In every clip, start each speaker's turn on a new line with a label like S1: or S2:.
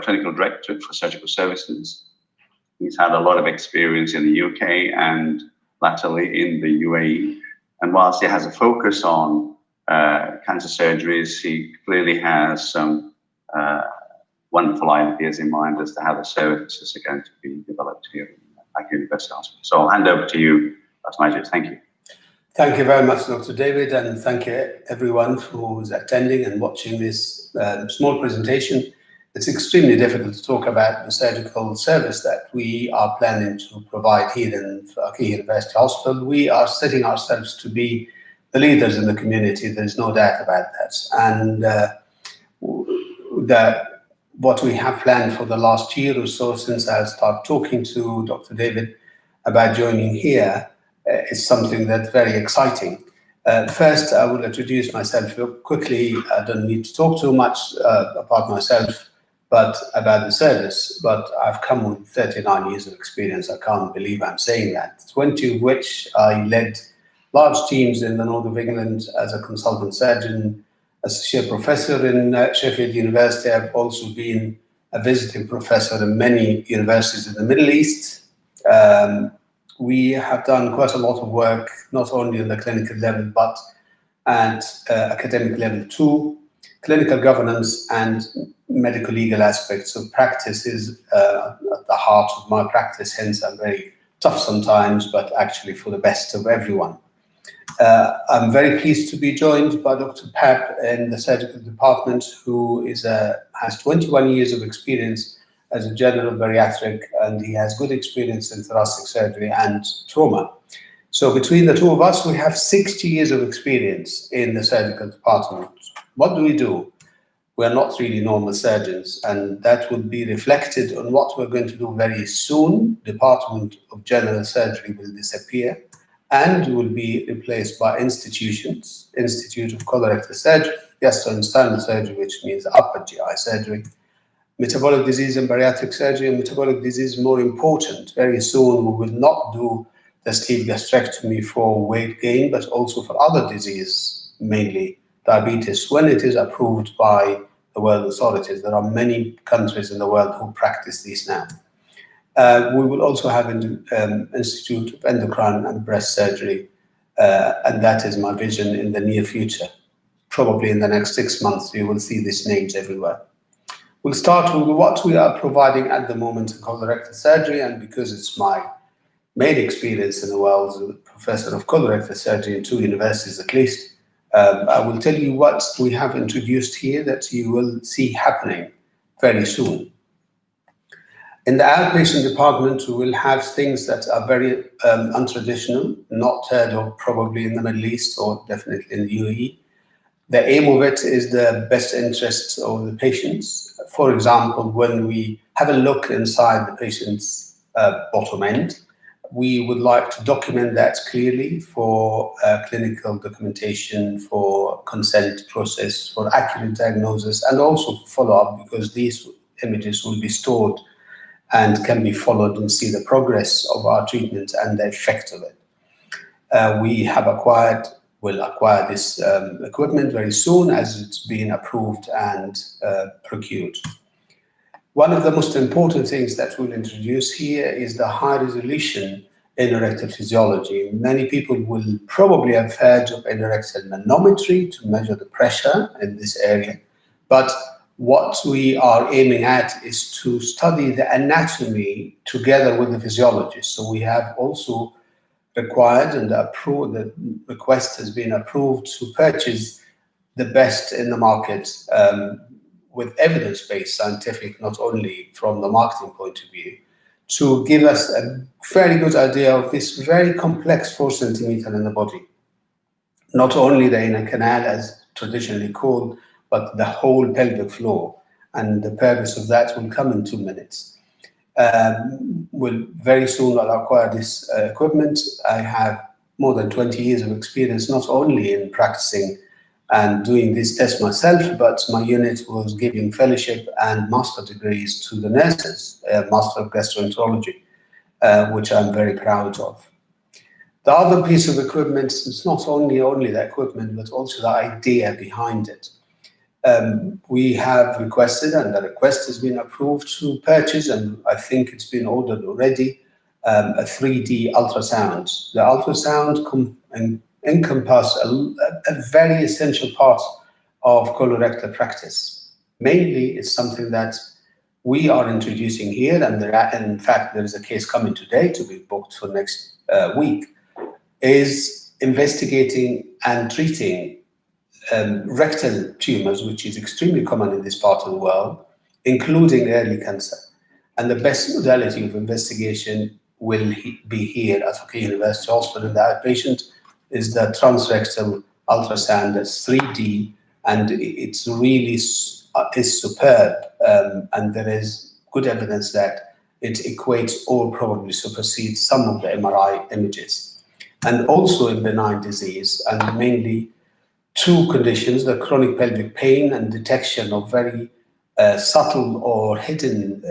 S1: Clinical Directorate for Surgical Services. He's had a lot of experience in the UK and latterly in the UAE. And whilst he has a focus on cancer surgeries, he clearly has some wonderful ideas in mind as to how the services are going to be developed here at Fakeeh University Hospital. So I'll hand over to you, Dr. Majid. Thank you.
S2: Thank you very much, Dr. David, and thank you everyone who's attending and watching this small presentation. It's extremely difficult to talk about the surgical service that we are planning to provide here in Fakeeh University Hospital. We are setting ourselves to be the leaders in the community. There's no doubt about that. And what we have planned for the last year or so since I started talking to Dr. David about joining here is something that's very exciting. First, I will introduce myself quickly. I don't need to talk too much about myself, but about the service. But I've come with 39 years of experience. I can't believe I'm saying that. 20 of which I led large teams in the north of England as a consultant surgeon, associate professor in Sheffield University. I've also been a visiting professor in many universities in the Middle East. We have done quite a lot of work, not only on the clinical level, but at academic level too. Clinical governance and medical legal aspects of practice is at the heart of my practice. Hence, I'm very tough sometimes, but actually for the best of everyone. I'm very pleased to be joined by Dr. Pab in the surgical department, who has 21 years of experience as a general bariatric, and he has good experience in thoracic surgery and trauma. So between the two of us, we have 60 years of experience in the surgical department. What do? We're not really normal surgeons, and that will be reflected on what we're going to do very soon. Department of General Surgery will disappear and will be replaced by institutions. Institute of Colorectal Surgery, gastrointestinal surgery, which means upper GI surgery, metabolic disease and bariatric surgery. And metabolic disease is more important. Very soon we will not do the sleeve gastrectomy for weight gain, but also for other diseases, mainly diabetes, when it is approved by the world authorities. There are many countries in the world who practice these now. We will also have an Institute of Endocrine and Breast Surgery, and that is my vision in the near future. Probably in the next 6 months, you will see these names everywhere. We'll start with what we are providing at the moment in colorectal surgery, and because it's my main experience in the world as a professor of colorectal surgery in 2 universities at least, I will tell you what we have introduced here that you will see happening very soon. In the outpatient department, we will have things that are very untraditional, not heard of probably in the Middle East or definitely in the UAE. The aim of it is the best interests of the patients. For example, when we have a look inside the patient's bottom end, we would like to document that clearly for clinical documentation, for consent process, for accurate diagnosis, and also for follow-up, because these images will be stored and can be followed and see the progress of our treatment and the effect of it. We'll acquire this equipment very soon as it's being approved and procured. One of the most important things that we'll introduce here is the high resolution anorectal physiology. Many people will probably have heard of anorectal manometry to measure the pressure in this area, but what we are aiming at is to study the anatomy together with the physiology. So we have also required and approved, the request has been approved to purchase the best in the market with evidence-based scientific, not only from the marketing point of view, to give us a very good idea of this very complex 4 centimeter in the body. Not only the inner canal as traditionally called, but the whole pelvic floor. And the purpose of that will come in 2 minutes. We'll very soon I'll acquire this equipment. I have more than 20 years of experience, not only in practicing and doing this test myself, but my unit was giving fellowship and master degrees to the nurses, Master of Gastroenterology, which I'm very proud of. The other piece of equipment is not only the equipment, but also the idea behind it. We have requested, and the request has been approved, to purchase, and I think it's been ordered already, a 3D ultrasound. The ultrasound encompasses a very essential part of colorectal practice. Mainly, it's something that we are introducing here, and in fact, there is a case coming today to be booked for next week, is investigating and treating rectal tumors, which is extremely common in this part of the world, including early cancer. And the best modality of investigation will be here at Fakeeh University Hospital. The outpatient is the transrectal ultrasound. That's 3D, and it's really is superb. And there is good evidence that it equates or probably supersedes some of the MRI images. And also in benign disease, and mainly two conditions, the chronic pelvic pain and detection of very subtle or hidden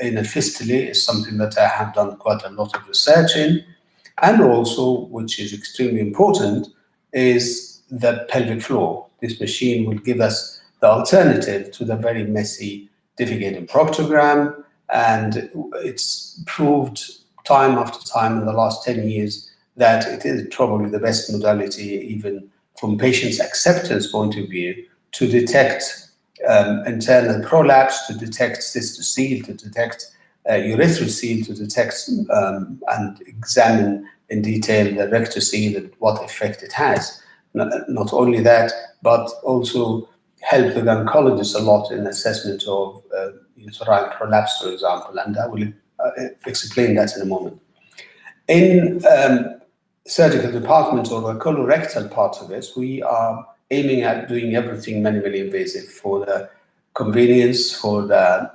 S2: anal fistulae is something that I have done quite a lot of research in. And also, which is extremely important, is the pelvic floor. This machine will give us the alternative to the very messy diffugated proctogram, and it's proved time after time in the last 10 years that it is probably the best modality, even from patients' acceptance point of view, to detect internal prolapse, to detect cystocele, to detect urethrocoele, to detect and examine in detail the rectocele and what effect it has. Not only that, but also help the gynecologist a lot in assessment of uterine prolapse, for example, and I will explain that in a moment. In surgical department, or the colorectal part of it, we are aiming at doing everything minimally invasive for the convenience, for the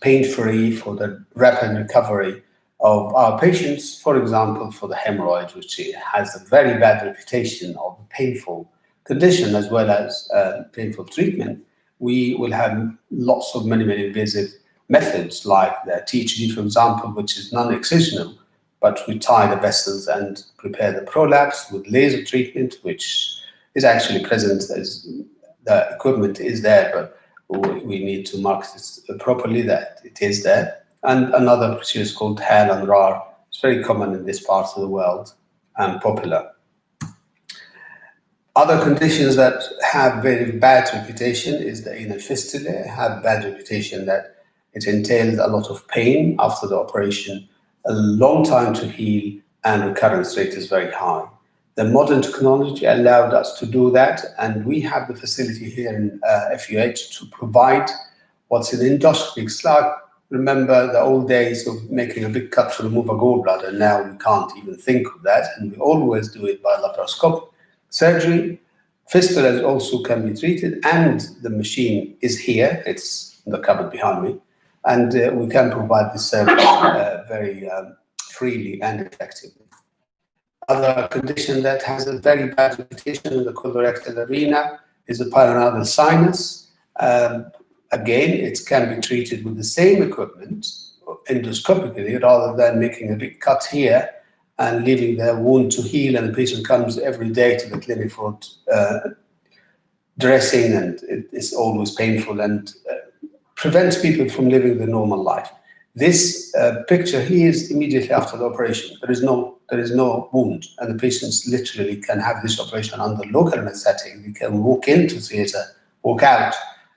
S2: pain-free, for the rapid recovery of our patients. For example, for the hemorrhoid, which has a very bad reputation of a painful condition as well as painful treatment, we will have lots of minimally invasive methods like the THD, for example, which is non-excisional, but we tie the vessels and prepare the prolapse with laser treatment, which is actually present as the equipment is there, but we need to mark this properly that it is there. And another procedure is called HAL and RAR. It's very common in this part of the world and popular. Other conditions that have very bad reputation is the anal fistula, have bad reputation that it entails a lot of pain after the operation, a long time to heal, and recurrence rate is very high. The modern technology allowed us to do that, and we have the facility here in FUH to provide what's an endoscopy. It's like, remember the old days of making a big cut to remove a gallbladder. Now we can't even think of that, and we always do it by laparoscopic surgery. Fistulas also can be treated, and the machine is here. It's in the cupboard behind me, and we can provide this service very freely and effectively. Other condition that has a very bad reputation in the colorectal arena is the paranormal sinus. Again, it can be treated with the same equipment endoscopically rather than making a big cut here and leaving the wound to heal, and the patient comes every day to the clinic for dressing, and it is always painful and prevents people from living the normal life. This picture here is immediately after the operation. There is no wound, and the patients literally can have this operation under local anesthetic. They can walk into theatre, walk out,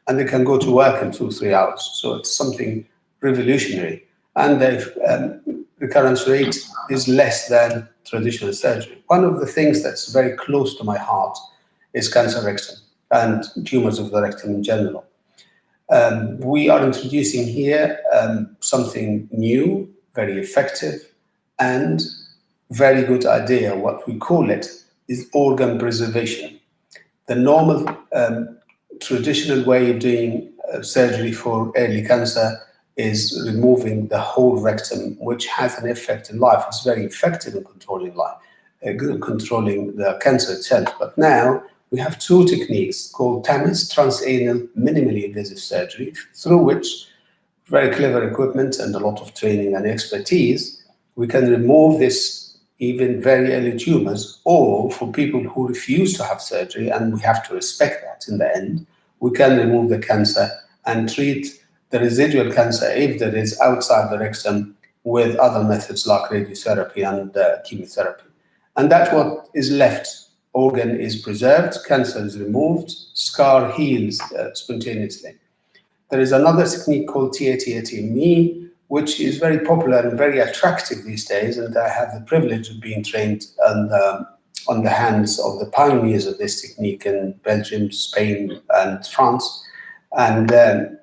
S2: and they can go to work in 2-3 hours. So it's something revolutionary. And the recurrence rate is less than traditional surgery. One of the things that's very close to my heart is cancer rectum and tumors of the rectum in general. We are introducing here something new, very effective, and very good idea. What we call it is organ preservation. The normal traditional way of doing surgery for early cancer is removing the whole rectum, which has an effect in life. It's very effective in controlling life, controlling the cancer itself. But now we have two techniques called TAMIS, transanal minimally invasive surgery, through which very clever equipment and a lot of training and expertise, we can remove this even very early tumors, or for people who refuse to have surgery, and we have to respect that in the end, we can remove the cancer and treat the residual cancer, if there is, outside the rectum with other methods like radiotherapy and chemotherapy. And that's what is left. Organ is preserved, cancer is removed, scar heals spontaneously. There is another technique called TAT-ATME, which is very popular and very attractive these days, and I have the privilege of being trained on the hands of the pioneers of this technique in Belgium, Spain, and France. And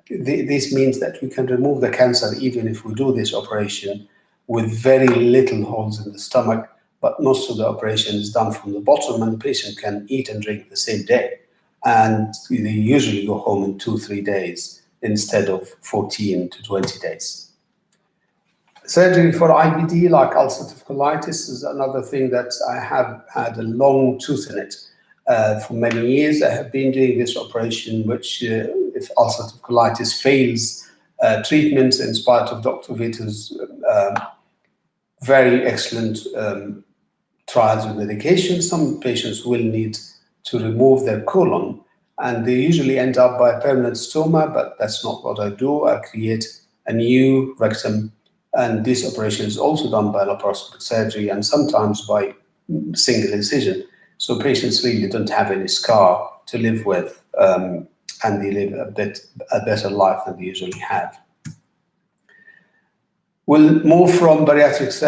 S2: this means that we can remove the cancer even if we do this operation with very little holes in the stomach, but most of the operation is done from the bottom, and the patient can eat and drink the same day. And they usually go home in 2-3 days instead of 14 to 20 days. Surgery for IBD, like ulcerative colitis, is another thing that I have had a long tooth in it. For many years, I have been doing this operation, which, if ulcerative colitis fails treatment, in spite of Dr. Vito's very excellent trials with medication, some patients will need to remove their colon, and they usually end up by permanent stoma, but that's not what I do. I create a new rectum, and this operation is also done by laparoscopic surgery and sometimes by single incision. So patients really don't have any scar to live with, and they live a better life than they usually have. We'll move from colorectal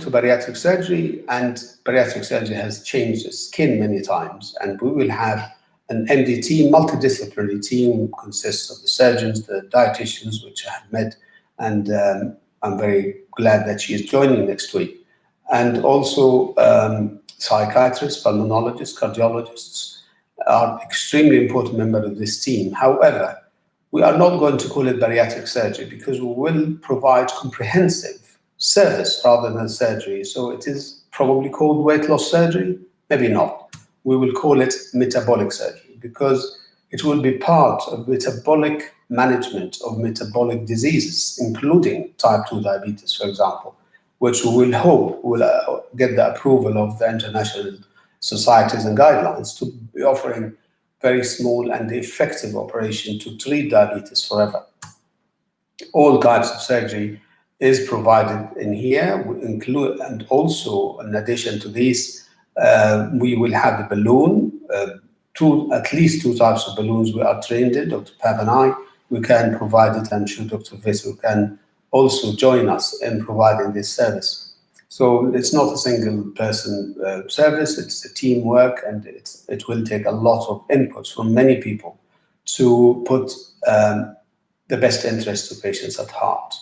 S2: to bariatric surgery, and bariatric surgery has changed the skin many times, and we will have an MDT, multidisciplinary team, consists of the surgeons, the dietitians, which I have met, and I'm very glad that she is joining next week, and also psychiatrists, pulmonologists, cardiologists are extremely important members of this team. However, we are not going to call it bariatric surgery because we will provide comprehensive service rather than surgery. So it is probably called weight loss surgery, maybe not. We will call it metabolic surgery because it will be part of metabolic management of metabolic diseases, including type 2 diabetes, for example, which we will hope will get the approval of the international societies and guidelines to be offering very small and effective operation to treat diabetes forever. All types of surgery is provided in here, and also in addition to this, we will have the balloon, at least two types of balloons we are trained in, Dr. Pav and I. We can provide it, and I'm sure Dr. Vito can also join us in providing this service. So it's not a single person service, it's a teamwork, and it will take a lot of inputs from many people to put the best interest of patients at heart.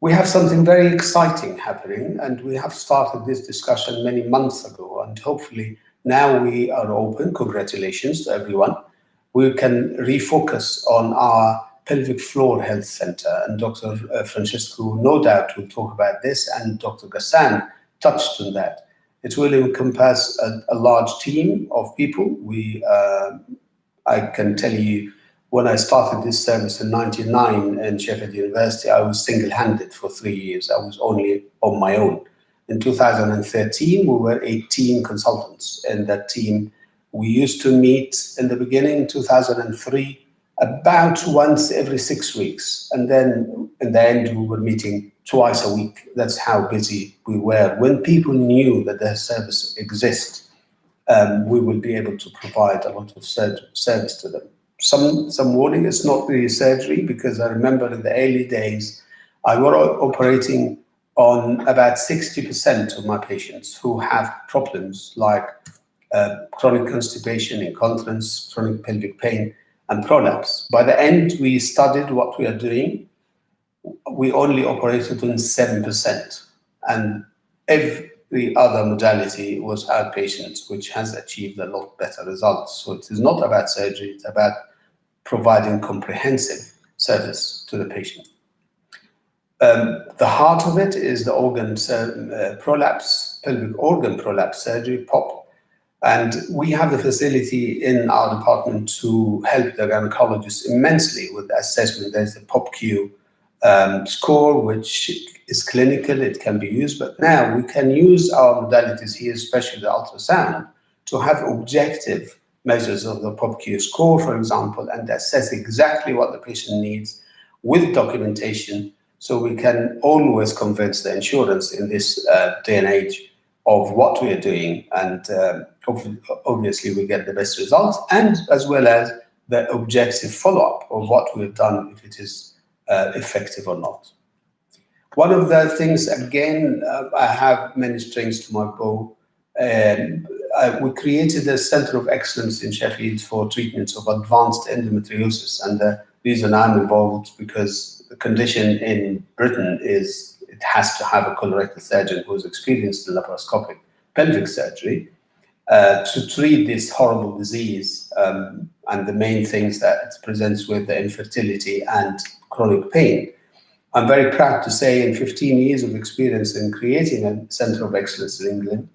S2: We have something very exciting happening, and we have started this discussion many months ago, and hopefully now we are open. Congratulations to everyone. We can refocus on our pelvic floor health center, and Dr. Francesco no doubt will talk about this, and Dr. Gassan touched on that. It will encompass a large team of people. I can tell you, when I started this service in '99 in Sheffield University, I was single-handed for 3 years. I was only on my own. In 2013, we were 18 consultants in that team. We used to meet in the beginning, in 2003, about once every 6 weeks. And then in the end, we were meeting twice a week. That's how busy we were. When people knew that their service exists, we will be able to provide a lot of service to them. Some warning, it's not really surgery, because I remember in the early days, I was operating on about 60% of my patients who have problems like chronic constipation, incontinence, chronic pelvic pain, and prolapse. By the end, we studied what we are doing. We only operated on 7%, and every other modality was outpatient, which has achieved a lot better results. So it is not about surgery, it's about providing comprehensive service to the patient. The heart of it is the organ prolapse, pelvic organ prolapse surgery, POP. And we have the facility in our department to help the gynecologists immensely with the assessment. There's the POPQ score, which is clinical, it can be used, but now we can use our modalities here, especially the ultrasound, to have objective measures of the POPQ score, for example, and assess exactly what the patient needs with documentation, so we can always convince the insurance in this day and age of what we are doing, and obviously we get the best results, and as well as the objective follow-up of what we've done, if it is effective or not. One of the things, again, I have many strings to my bow. We created a Center of Excellence in Sheffield for treatment of advanced endometriosis, and the reason I'm involved because the condition in Britain is it has to have a colorectal surgeon who's experienced in laparoscopic pelvic surgery to treat this horrible disease, and the main things that it presents with, the infertility and chronic pain. I'm very proud to say, in 15 years of experience in creating a Center of Excellence in England,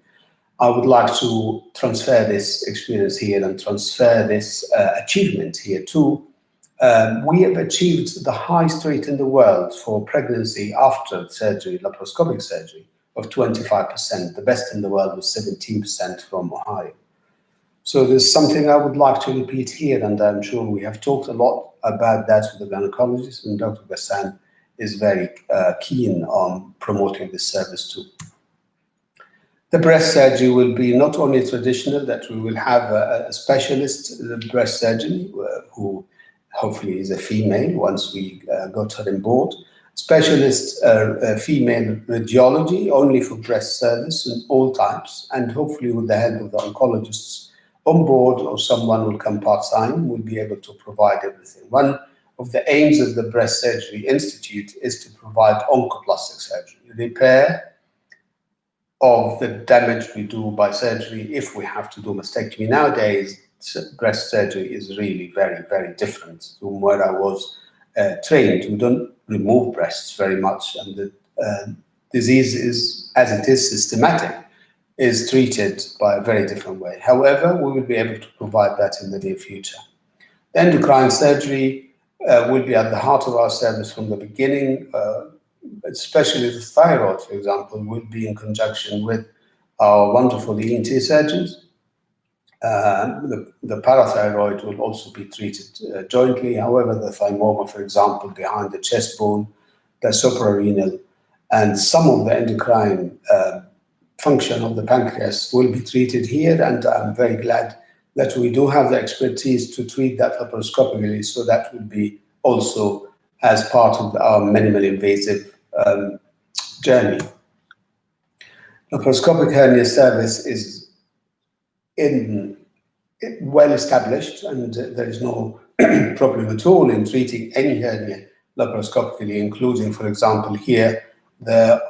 S2: I would like to transfer this experience here and transfer this achievement here too. We have achieved the highest rate in the world for pregnancy after surgery, laparoscopic surgery, of 25%. The best in the world was 17% from Ohio. So there's something I would like to repeat here, and I'm sure we have talked a lot about that with the gynecologist, and Dr. Bassuni is very keen on promoting this service too. The breast surgery will be not only traditional, that we will have a specialist breast surgeon who hopefully is a female once we got her on board. Specialist female radiology only for breast service in all types, and hopefully with the help of the oncologists on board, or someone will come part-time, will be able to provide everything. One of the aims of the Breast Surgery Institute is to provide oncoplastic surgery, repair of the damage we do by surgery if we have to do mastectomy. Nowadays, breast surgery is really very, very different from where I was trained. We don't remove breasts very much, and the disease is, as it is systematic, is treated by a very different way. However, we will be able to provide that in the near future. Endocrine surgery will be at the heart of our service from the beginning, especially the thyroid, for example, will be in conjunction with our wonderful ENT surgeons. The parathyroid will also be treated jointly. However, the thymoma, for example, behind the chest bone, the suprarenal, and some of the endocrine function of the pancreas will be treated here, and I'm very glad that we do have the expertise to treat that laparoscopically, so that will be also as part of our minimally invasive journey. Laparoscopic hernia service is well established, and there is no problem at all in treating any hernia laparoscopically, including, for example, here, the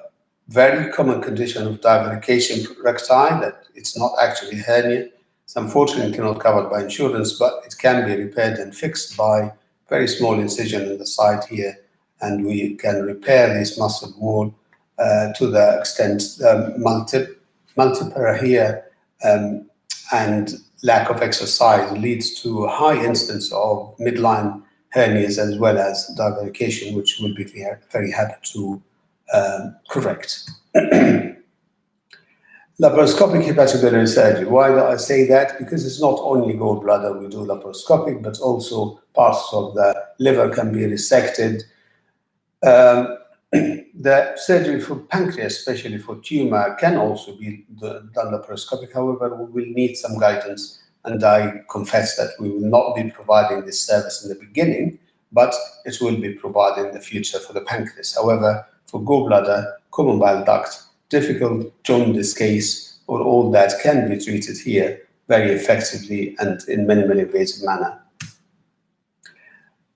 S2: very common condition of divarication recti, that it's not actually hernia. It's unfortunately not covered by insurance, but it can be repaired and fixed by very small incision in the side here, and we can repair this muscle wall to the extent multipara here and lack of exercise leads to a high instance of midline hernias as well as divarication, which we'll be very happy to correct. Laparoscopic hepatobiliary surgery. Why do I say that? Because it's not only gallbladder we do laparoscopic, but also parts of the liver can be resected. The surgery for pancreas, especially for tumor, can also be done laparoscopic. However, we will need some guidance, and I confess that we will not be providing this service in the beginning, but it will be provided in the future for the pancreas. However, for gallbladder, common bile duct, difficult jaundice case, or all that can be treated here very effectively and in minimally invasive manner.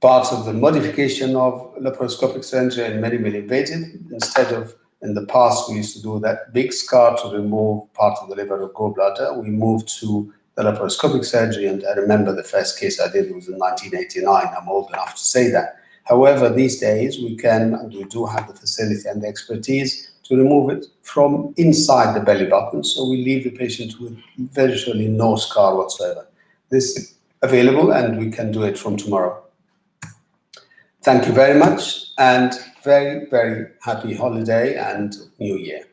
S2: Part of the modification of laparoscopic surgery and minimally invasive, instead of in the past we used to do that big scar to remove part of the liver or gallbladder, we moved to the laparoscopic surgery, and I remember the first case I did was in 1989. I'm old enough to say that. However, these days we can, and we do have the facility and the expertise to remove it from inside the belly button, so we leave the patient with virtually no scar whatsoever. This is available, and we can do it from tomorrow. Thank you very much, and very, very happy holiday and New Year.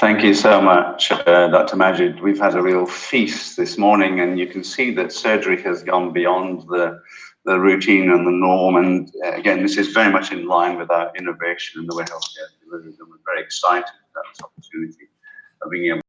S1: Thank you so much, Dr. Majid. We've had a real feast this morning, and you can see that surgery has gone beyond the routine and the norm. And again, this is very much in line with our innovation and the way healthcare is delivered. And we're very excited about this opportunity of being able